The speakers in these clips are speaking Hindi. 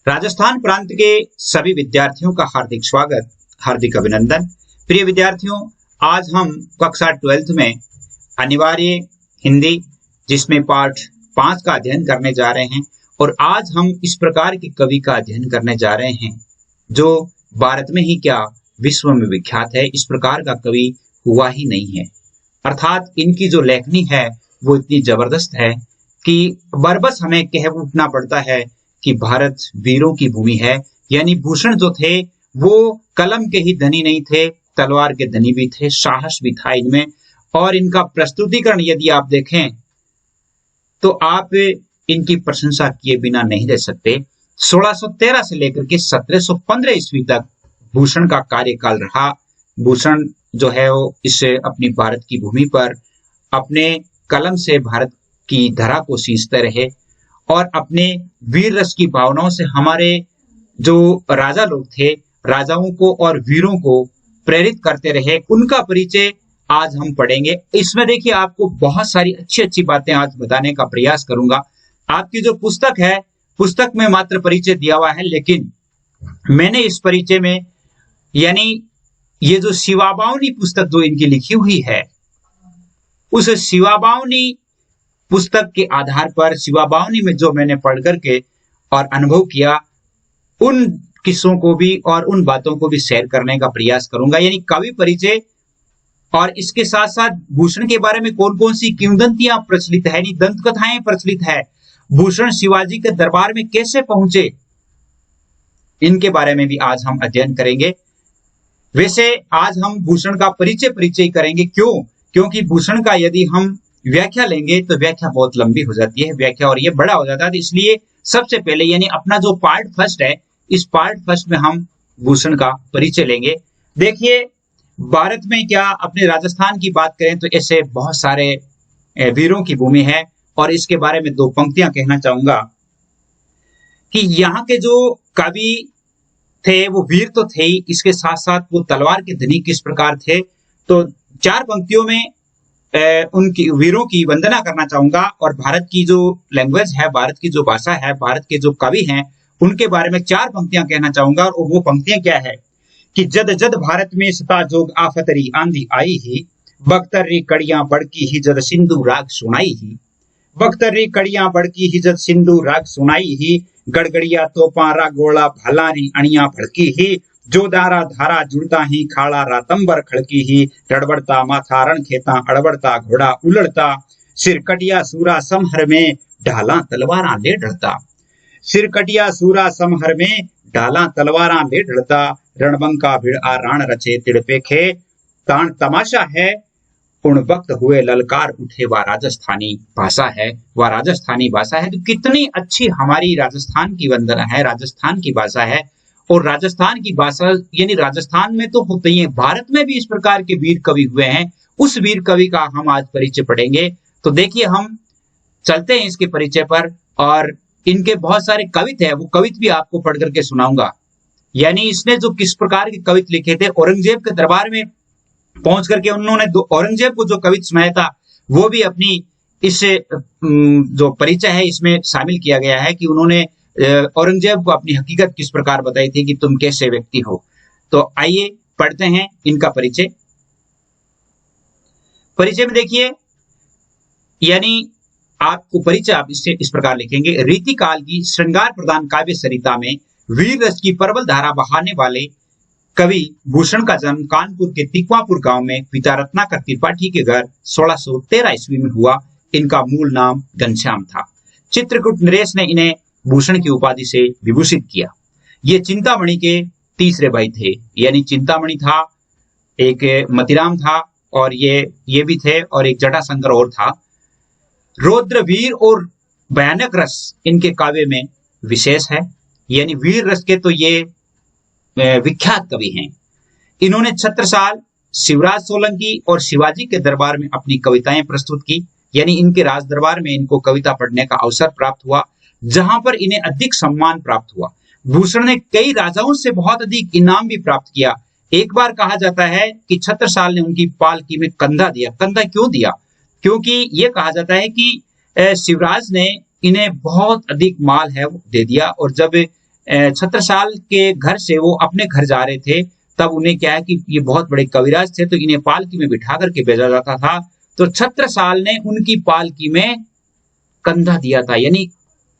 राजस्थान प्रांत के सभी विद्यार्थियों का हार्दिक स्वागत, हार्दिक अभिनंदन। प्रिय विद्यार्थियों, आज हम कक्षा 12th में अनिवार्य हिंदी जिसमें पाठ 5 का अध्ययन करने जा रहे हैं। और आज हम इस प्रकार के कवि का अध्ययन करने जा रहे हैं जो भारत में ही क्या विश्व में विख्यात है। इस प्रकार का कवि हुआ ही नहीं है। अर्थात इनकी जो लेखनी है वो इतनी जबरदस्त है कि बरबस हमें कह उठना पड़ता है कि भारत वीरों की भूमि है। यानी भूषण जो थे वो कलम के ही धनी नहीं थे, तलवार के धनी भी थे, साहस भी था इनमें। और इनका प्रस्तुतिकरण यदि आप देखें तो आप इनकी प्रशंसा किए बिना नहीं रह सकते। 1613 से लेकर के 1715 ईस्वी तक भूषण का कार्यकाल रहा। भूषण जो है वो इस अपनी भारत की भूमि पर अपने कलम से भारत की धरा को सींचते रहे और अपने वीर रस की भावनाओं से हमारे जो राजा लोग थे, राजाओं को और वीरों को प्रेरित करते रहे। उनका परिचय आज हम पढ़ेंगे। इसमें देखिए आपको बहुत सारी अच्छी अच्छी बातें आज बताने का प्रयास करूंगा। आपकी जो पुस्तक है, पुस्तक में मात्र परिचय दिया हुआ है, लेकिन मैंने इस परिचय में यानी ये जो शिवाबावनी पुस्तक जो इनकी लिखी हुई है, उस शिवाबावनी पुस्तक के आधार पर, शिवाबावनी में जो मैंने पढ़ करके और अनुभव किया, उन किस्सों को भी और उन बातों को भी शेयर करने का प्रयास करूंगा। यानी कवि परिचय और इसके साथ साथ भूषण के बारे में कौन कौन सी किंवदंतियां प्रचलित है, यानी दंत कथाएं प्रचलित है, भूषण शिवाजी के दरबार में कैसे पहुंचे, इनके बारे में भी आज हम अध्ययन करेंगे। वैसे आज हम भूषण का परिचय करेंगे। क्यों? क्योंकि भूषण का यदि हम व्याख्या लेंगे तो व्याख्या बहुत लंबी हो जाती है व्याख्या, और ये बड़ा हो जाता है। इसलिए सबसे पहले यानी अपना जो पार्ट फर्स्ट है, इस पार्ट फर्स्ट में हम भूषण का परिचय लेंगे। देखिए, भारत में क्या अपने राजस्थान की बात करें तो ऐसे बहुत सारे वीरों की भूमि है, और इसके बारे में 2 पंक्तियां कहना चाहूंगा कि यहाँ के जो कवि थे वो वीर तो थे ही, इसके साथ साथ वो तलवार के धनी किस प्रकार थे। तो 4 पंक्तियों में उनकी वीरों की वंदना करना चाहूंगा, और भारत की जो लैंग्वेज है, भारत की जो भाषा है, भारत के जो कवि हैं, उनके बारे में 4 पंक्तियां कहना चाहूंगा। और वो पंक्तियां क्या है कि जद जद भारत में सता जोग आफतरी आंधी आई ही, बख्तरी कड़ियां बड़की ही जद सिंधु राग सुनाई ही, बख्तरी कड़ियां बड़की ही जद सिंधु राग सुनाई ही, गड़गड़िया तोपारा गोला भलानी अणिया भड़की ही, जो दारा धारा जुड़ता ही खाड़ा रातंबर खड़की ही, रड़बड़ता माथा रण खेता अड़बड़ता घोड़ा उलड़ता, सिर कटिया सूरा समहर में ढाला तलवारा ले डरता, सिर कटिया सूरा समहर में ढाला तलवारा ले डरता, रणबंका भिड़ आ राण रचे तिड़पे खे, तान तमाशा है उन वक्त हुए ललकार उठे, वह राजस्थानी भाषा है, वह राजस्थानी भाषा है। तो कितनी अच्छी हमारी राजस्थान की वंदना है, राजस्थान की भाषा है। और राजस्थान की भाषा यानी राजस्थान में तो होते ही है, भारत में भी इस प्रकार के वीर कवि हुए हैं। उस वीर कवि का हम आज परिचय पढ़ेंगे। तो देखिए, हम चलते हैं इसके परिचय पर, और इनके बहुत सारे कवित है, वो कवित भी आपको पढ़ करके सुनाऊंगा। यानी इसने जो किस प्रकार के कवित लिखे थे, औरंगजेब के दरबार में पहुंच करके उन्होंने औरंगजेब को जो कवित सुनाया था वो भी अपनी इस जो परिचय है इसमें शामिल किया गया है कि उन्होंने औरंगजेब को अपनी हकीकत किस प्रकार बताई थी कि तुम कैसे व्यक्ति हो। तो आइए पढ़ते हैं इनका परिचय। परिचय में देखिए, यानी आपको परिचय आप इससे इस प्रकार लिखेंगे। रीतिकाल की श्रृंगार प्रधान काव्य सरिता में वीर रस की प्रबल धारा बहाने वाले कवि भूषण का जन्म कानपुर के तिकवापुर गांव में पिता रत्नाकर त्रिपाठी के घर 1613 ईस्वी में हुआ। इनका मूल नाम घनश्याम था। चित्रकूट नरेश ने इन्हें भूषण की उपाधि से विभूषित किया। ये चिंतामणि के तीसरे भाई थे। यानी चिंतामणि था, एक मतिराम था, और ये भी थे, और एक जटाशंकर और था। रौद्र वीर और भयानक रस इनके काव्य में विशेष है। यानी वीर रस के तो ये विख्यात कवि हैं। इन्होंने छत्रसाल, शिवराज सोलंकी और शिवाजी के दरबार में अपनी कविताएं प्रस्तुत की। यानी इनके राज दरबार में इनको कविता पढ़ने का अवसर प्राप्त हुआ, जहां पर इन्हें अधिक सम्मान प्राप्त हुआ। भूषण ने कई राजाओं से बहुत अधिक इनाम भी प्राप्त किया। एक बार कहा जाता है कि छत्रसाल ने उनकी पालकी में कंधा दिया। कंधा क्यों दिया? क्योंकि यह कहा जाता है कि शिवराज ने इन्हें बहुत अधिक माल है वो दे दिया, और जब छत्रसाल के घर से वो अपने घर जा रहे थे, तब उन्हें क्या है कि ये बहुत बड़े कविराज थे, तो इन्हें पालकी में बिठा करके भेजा जाता था। तो छत्रसाल ने उनकी पालकी में कंधा दिया था, यानी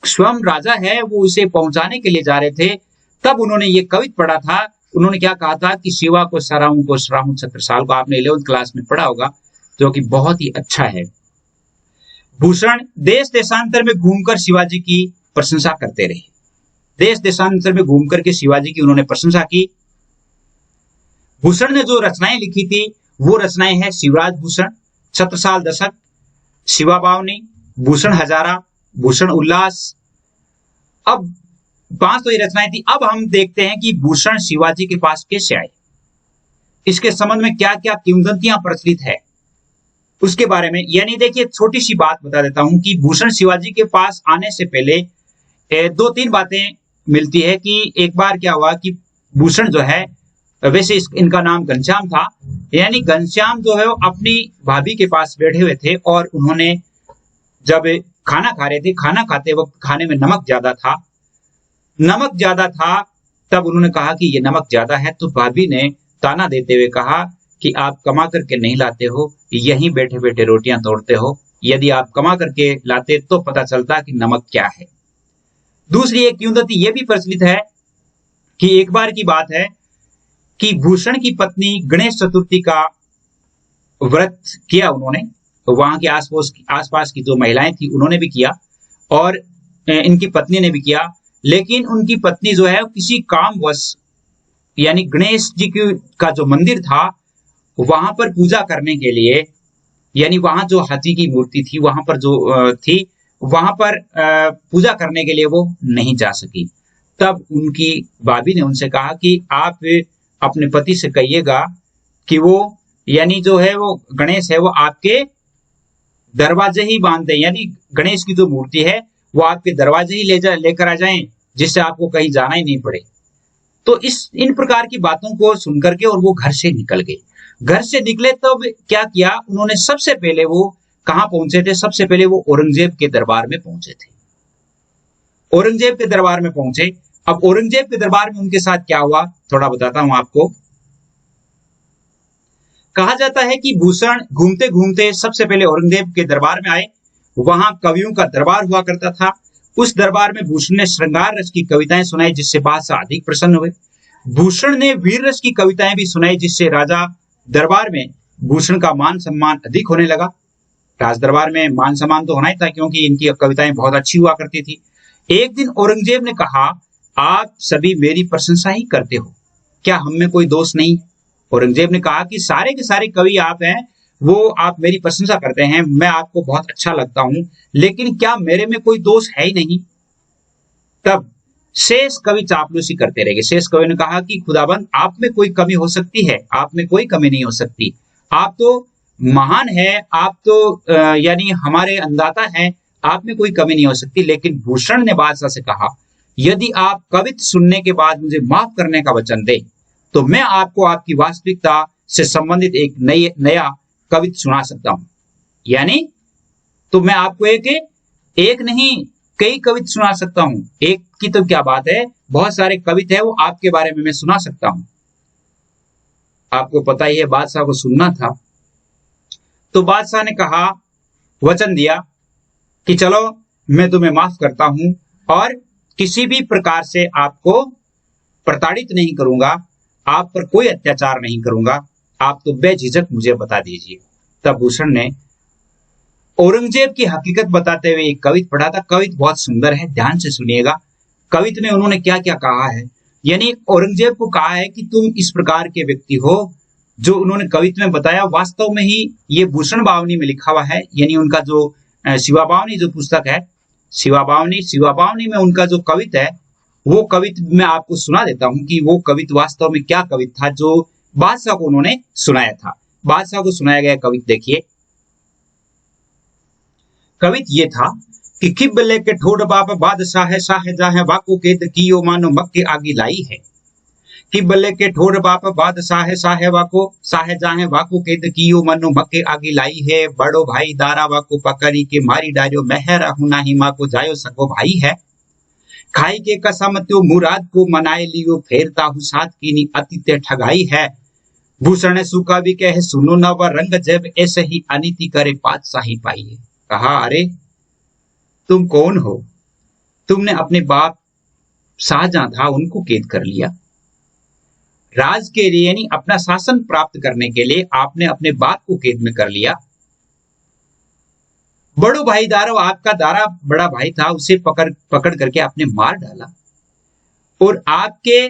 स्वयं राजा है वो उसे पहुंचाने के लिए जा रहे थे, तब उन्होंने ये कवित पढ़ा था। उन्होंने क्या कहा था कि शिवा को सराहूं छत्रसाल को, आपने 11th क्लास में पढ़ा होगा, जो कि बहुत ही अच्छा है। भूषण देश देशांतर में घूमकर शिवाजी की प्रशंसा करते रहे, देश देशांतर में घूम करके शिवाजी की उन्होंने प्रशंसा की। भूषण ने जो रचनाएं लिखी थी वो रचनाएं हैं शिवराज भूषण, छत्रसाल दशक, शिवा बावनी, भूषण हजारा, भूषण उल्लास। अब 5 तो ये रचनाएं थी। अब हम देखते हैं कि भूषण शिवाजी के पास कैसे आए, इसके संबंध में क्या क्या किंवदंतियां प्रचलित है उसके बारे में। यानी देखिए, छोटी सी बात बता देता हूं कि भूषण शिवाजी के पास आने से पहले 2-3 बातें मिलती है कि एक बार क्या हुआ कि भूषण जो है, वैसे इनका नाम घनश्याम था, यानी घनश्याम जो है वो अपनी भाभी के पास बैठे हुए थे और उन्होंने जब खाना खा रहे थे, खाना खाते वक्त खाने में नमक ज्यादा था, तब उन्होंने कहा कि ये नमक ज्यादा है। तो भाभी ने ताना देते हुए कहा कि आप कमा करके नहीं लाते हो, यहीं बैठे बैठे रोटियां तोड़ते हो, यदि आप कमा करके लाते तो पता चलता कि नमक क्या है। दूसरी एक किंवदंती ये भी प्रचलित है कि एक बार की बात है कि भूषण की पत्नी गणेश चतुर्थी का व्रत किया उन्होंने, तो वहां के आसपास की जो महिलाएं थी उन्होंने भी किया और इनकी पत्नी ने भी किया, लेकिन उनकी पत्नी जो है किसी कामवश, यानी गणेश जी का जो मंदिर था वहां पर पूजा करने के लिए, यानी वहां जो हाथी की मूर्ति थी वहां पर जो थी, वहां पर पूजा करने के लिए वो नहीं जा सकी। तब उनकी भाभी ने उनसे कहा कि आप अपने पति से कहिएगा कि वो, यानी जो है वो गणेश है वो आपके दरवाजे ही बांध दें, यानी गणेश की जो मूर्ति है वो आपके दरवाजे ही लेकर आ जाएं, जिससे आपको कहीं जाना ही नहीं पड़े। तो इन प्रकार की बातों को सुनकर के और वो घर से निकल गए। घर से निकले तब क्या किया उन्होंने, सबसे पहले वो कहां पहुंचे थे, सबसे पहले वो औरंगजेब के दरबार में पहुंचे थे। औरंगजेब के दरबार में पहुंचे। अब औरंगजेब के दरबार में उनके साथ क्या हुआ थोड़ा बताता हूं आपको। कहा जाता है कि भूषण घूमते घूमते सबसे पहले औरंगजेब के दरबार में आए। वहां कवियों का दरबार हुआ करता था। उस दरबार में भूषण ने श्रृंगार रस की कविताएं सुनाई, जिससे बादशाह अधिक प्रसन्न हुए। भूषण ने वीर रस की कविताएं भी सुनाई, जिससे राजा दरबार में भूषण का मान सम्मान अधिक होने लगा। राज दरबार में मान सम्मान तो होना ही था, क्योंकि इनकी कविताएं बहुत अच्छी हुआ करती थी। एक दिन औरंगजेब ने कहा, आप सभी मेरी प्रशंसा ही करते हो, क्या हम में कोई दोष नहीं? औरंगजेब ने कहा कि सारे के सारे कवि आप हैं, वो आप मेरी प्रशंसा करते हैं, मैं आपको बहुत अच्छा लगता हूं, लेकिन क्या मेरे में कोई दोष है ही नहीं? तब शेष कवि चापलूसी करते रह गए। शेष कवि ने कहा कि खुदाबंद, आप में कोई कमी हो सकती है, आप में कोई कमी नहीं हो सकती, आप तो महान है, आप तो यानी हमारे अन्नदाता हैं, आप में कोई कमी नहीं हो सकती। लेकिन भूषण ने बादशाह से कहा, यदि आप कवित सुनने के बाद मुझे माफ करने का वचन दे तो मैं आपको आपकी वास्तविकता से संबंधित एक नया कवित सुना सकता हूं। यानी तो मैं आपको एक नहीं कई कवित सुना सकता हूं। एक की तो क्या बात है, बहुत सारे कवित है वो आपके बारे में मैं सुना सकता हूं। आपको पता ही है बादशाह को सुनना था। तो बादशाह ने कहा, वचन दिया कि चलो मैं तुम्हें माफ करता हूं और किसी भी प्रकार से आपको प्रताड़ित नहीं करूंगा, आप पर कोई अत्याचार नहीं करूंगा, आप तो बेझिझक मुझे बता दीजिए। तब भूषण ने औरंगजेब की हकीकत बताते हुए एक कवित पढ़ा था। कवित बहुत सुंदर है, ध्यान से सुनिएगा। कवित में उन्होंने क्या क्या कहा है, यानी औरंगजेब को कहा है कि तुम इस प्रकार के व्यक्ति हो। जो उन्होंने कवित में बताया वास्तव में ही ये भूषण बावनी में लिखा हुआ है, यानी उनका जो शिवा बावनी जो पुस्तक है, शिवा बावनी में उनका जो कवित है, वो कवित मैं आपको सुना देता हूं कि वो कवित वास्तव में क्या कवित था जो बादशाह को उन्होंने सुनाया था। बादशाह को सुनाया गया कवित देखिए। कवित ये था कि किबले के ठोड़ बाप बादशाह शाहजहां वाको केद कियो मानो मक्के आगी लाई है। किबले के ठोड़ बाप बादशाह शाहजहां वाको केद कियो मानो मक्के आगी लाई है। बड़ो भाई दारा वाको पकड़ी के मारी डारियो, महरा हुना ही माँ को जायो सको भाई है। खाई के कसम त्यो मुराद को मनाए लियो, फेरता हूँ साथ की अतिथ्य ठगाई है। भूषण सूखा भी कहे सुनो न व रंग, जब ऐसे ही अनिति करे बादशाही पाइए। कहा अरे तुम कौन हो? तुमने अपने बाप शाहजहां था उनको कैद कर लिया। राज के लिए यानी अपना शासन प्राप्त करने के लिए आपने अपने बाप को कैद में कर लिया। बड़ो भाई दारो, आपका दारा बड़ा भाई था, उसे पकड़ करके आपने मार डाला। और आपके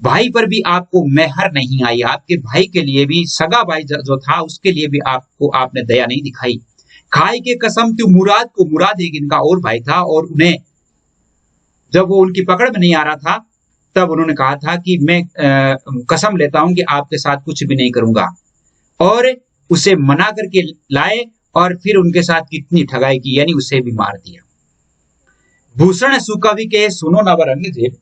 भाई पर भी आपको मेहर नहीं आई, आपके भाई के लिए भी, सगा भाई जो था उसके लिए भी आपने दया नहीं दिखाई। खाई के कसम त्यो मुराद को, मुराद एक इनका और भाई था, और उन्हें जब वो उनकी पकड़ में नहीं आ रहा था तब उन्होंने कहा था कि मैं कसम लेता हूं कि आपके साथ कुछ भी नहीं करूंगा, और उसे मना करके लाए और फिर उनके साथ कितनी ठगाई की, यानी उसे भी मार दिया। भूषण सुकवि के सुनो न औरंगजेब,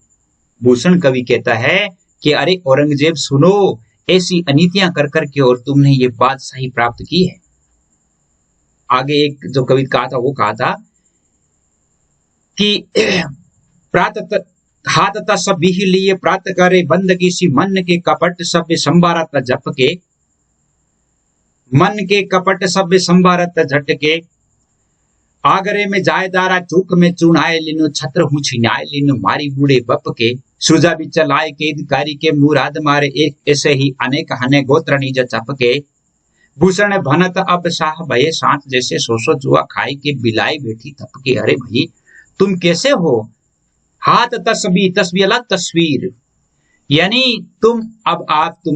भूषण कवि कहता है कि अरे औरंगजेब सुनो, ऐसी अनीतियां कर करके और तुमने ये बादशाही प्राप्त की है। आगे एक जो कवि कहा था वो कहा था कि प्रात हाथ सब बिही लिए, प्रात करे बंद की सी मन के कपट सब संभारत जप के, मन के कपट सब संभारत झटके। आगरे में जायदारा चूक में चुनाए लिनु, छत्र हूँ छिनाए लिनु मारी बूढ़े बप के। सुजा भी चलाए केदकारी के मुराद मारे, एक ऐसे ही अनेक हने गोत्र निज चपके। भूषण भनत अब शाह भये सांत, जैसे सोसो जुआ खाई के बिलाई बैठी थपके। अरे भाई तुम कैसे हो? हाथ तस्बी, तस्बी अलग तस्वीर, यानी तुम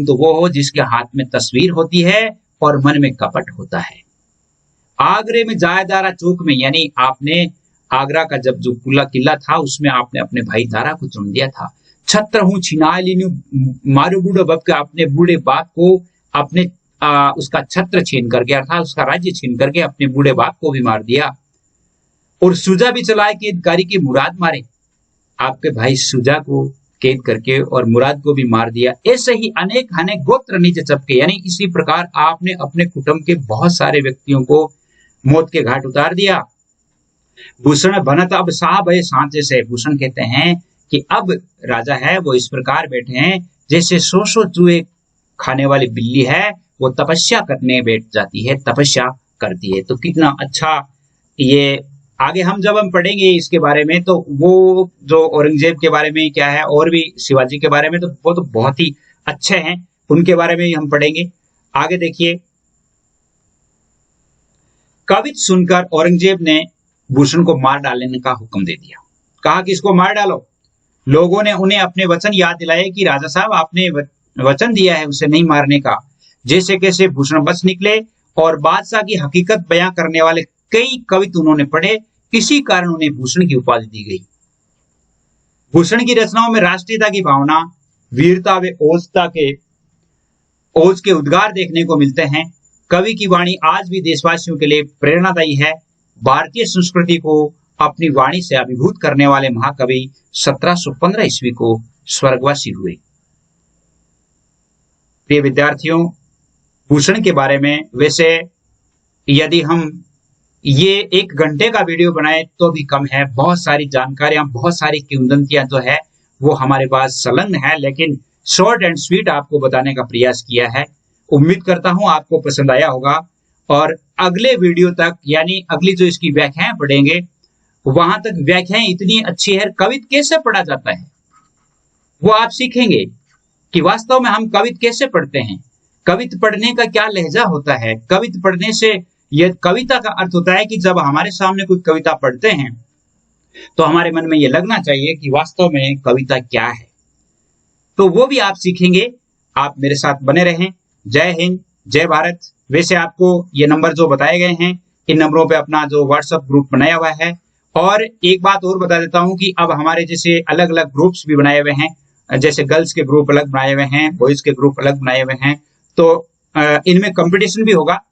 तो वो हो जिसके हाथ में तस्वीर होती है और मन में कपट होता है। आगरे में जायदारा चौक में, यानी आपने आगरा का जब जो किला था उसमें आपने अपने भाई दारा को चुन लिया था। छत्र हूँ छिनाए लिनु मारू बूढ़ो बाप के, अपने बूढ़े बाप को अपने उसका छत्र छीन करके अर्थात उसका राज्य छीन करके अपने बूढ़े बाप को भी मार दिया। और सुजा भी चलाए कैदकारी के मुराद मारे, आपके भाई सुजा को कैद करके और मुराद को भी मार दिया। ऐसे ही अनेक अनेक गोत्र निज चपके, यानी इसी प्रकार आपने अपने कुटुंब के बहुत सारे व्यक्तियों को मौत के घाट उतार दिया। भूषण बनत अब शाह भय सांचे से, भूषण कहते हैं कि अब राजा है वो इस प्रकार बैठे हैं जैसे सौ चूहे खाने वाली बिल्ली है, वो तपस्या करने बैठ जाती है, तपस्या करती है। तो कितना अच्छा, ये आगे जब हम पढ़ेंगे इसके बारे में तो वो जो औरंगजेब के बारे में क्या है और भी शिवाजी के बारे में तो वो तो बहुत ही अच्छे हैं, उनके बारे में ही हम पढ़ेंगे। आगे देखिए, कवित सुनकर औरंगजेब ने भूषण को मार डालने का हुक्म दे दिया। कहा कि इसको मार डालो। लोगों ने उन्हें अपने वचन याद दिलाए कि राजा साहब आपने वचन दिया है उसे नहीं मारने का। जैसे कैसे भूषण बच निकले और बादशाह की हकीकत बयां करने वाले कई कवित उन्होंने पढ़े, इसी कारण उन्हें भूषण की उपाधि दी गई। भूषण की रचनाओं में राष्ट्रीयता की भावना, वीरता व ओज के उद्गार देखने को मिलते हैं। कवि की वाणी आज भी देशवासियों के लिए प्रेरणादायी है। भारतीय संस्कृति को अपनी वाणी से अभिभूत करने वाले महाकवि 1715 ईस्वी को स्वर्गवासी हुए। प्रिय विद्यार्थियों, भूषण के बारे में वैसे यदि हम ये 1 घंटे का वीडियो बनाए तो भी कम है। बहुत सारी जानकारियां, बहुत सारी किंवदंतियां जो है वो हमारे पास संलग्न है, लेकिन शॉर्ट एंड स्वीट आपको बताने का प्रयास किया है। उम्मीद करता हूं आपको पसंद आया होगा और अगले वीडियो तक, यानी अगली जो इसकी व्याख्याएं पढ़ेंगे वहां तक व्याख्याएं इतनी अच्छी है, कवित कैसे पढ़ा जाता है वो आप सीखेंगे कि वास्तव में हम कवित कैसे पढ़ते हैं, कवित पढ़ने का क्या लहजा होता है। कवित पढ़ने से यह कविता का अर्थ होता है कि जब हमारे सामने कोई कविता पढ़ते हैं तो हमारे मन में यह लगना चाहिए कि वास्तव में कविता क्या है। तो वो भी आप सीखेंगे। आप मेरे साथ बने रहें। जय हिंद, जय भारत। वैसे आपको ये नंबर जो बताए गए हैं, इन नंबरों पे अपना जो व्हाट्सएप ग्रुप बनाया हुआ है। और एक बात और बता देता हूं कि अब हमारे जैसे अलग अलग ग्रुप्स भी बनाए हुए हैं, जैसे गर्ल्स के ग्रुप अलग बनाए हुए हैं, बॉयज के ग्रुप अलग बनाए हुए हैं। तो इनमें कंपटीशन भी होगा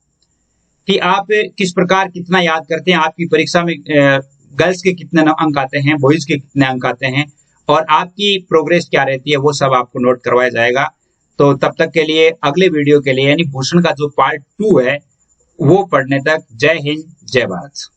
कि आप किस प्रकार कितना याद करते हैं। आपकी परीक्षा में गर्ल्स के कितने अंक आते हैं, बॉयज के कितने अंक आते हैं और आपकी प्रोग्रेस क्या रहती है, वो सब आपको नोट करवाया जाएगा। तो तब तक के लिए, अगले वीडियो के लिए, यानी भूषण का जो पार्ट 2 है वो पढ़ने तक, जय हिंद, जय भारत।